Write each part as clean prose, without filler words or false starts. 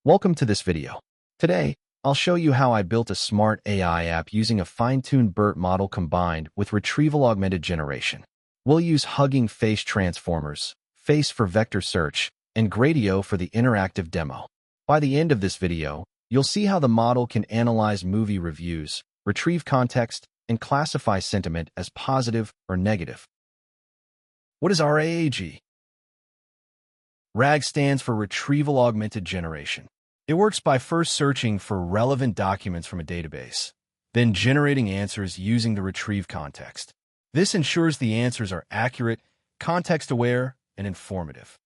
Welcome to this video. Today, I'll show you how I built a smart AI app using a fine-tuned BERT model combined with Retrieval-Augmented Generation. We'll use Hugging Face transformers, Face for vector search, and Gradio for the interactive demo. By the end of this video, you'll see how the model can analyze movie reviews, retrieve context, and classify sentiment as positive or negative. What is RAAG? RAG stands for Retrieval-Augmented Generation. It works by first searching for relevant documents from a database, then generating answers using the retrieved context. This ensures the answers are accurate, context-aware, and informative.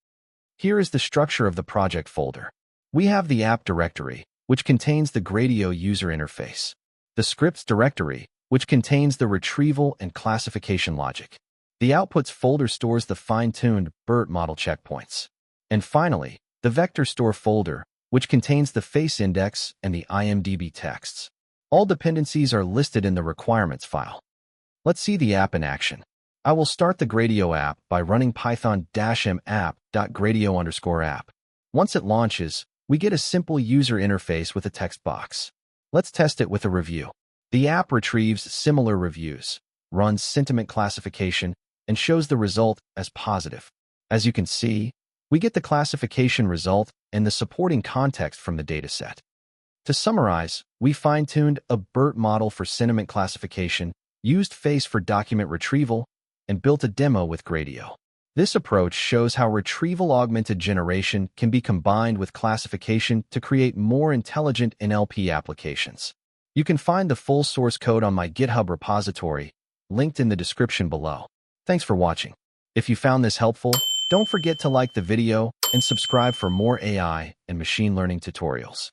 Here is the structure of the project folder. We have the app directory, which contains the Gradio user interface, the scripts directory, which contains the retrieval and classification logic. The outputs folder stores the fine-tuned BERT model checkpoints. And finally, the vector store folder, which contains the face index and the IMDb texts. All dependencies are listed in the requirements file. Let's see the app in action. I will start the Gradio app by running python-m app.gradio_app. Once it launches, we get a simple user interface with a text box. Let's test it with a review. The app retrieves similar reviews, runs sentiment classification, and shows the result as positive. As you can see, we get the classification result and the supporting context from the dataset. To summarize, we fine-tuned a BERT model for sentiment classification, used Face for document retrieval, and built a demo with Gradio. This approach shows how retrieval-augmented generation can be combined with classification to create more intelligent NLP applications. You can find the full source code on my GitHub repository, linked in the description below. Thanks for watching. If you found this helpful, don't forget to like the video and subscribe for more AI and machine learning tutorials.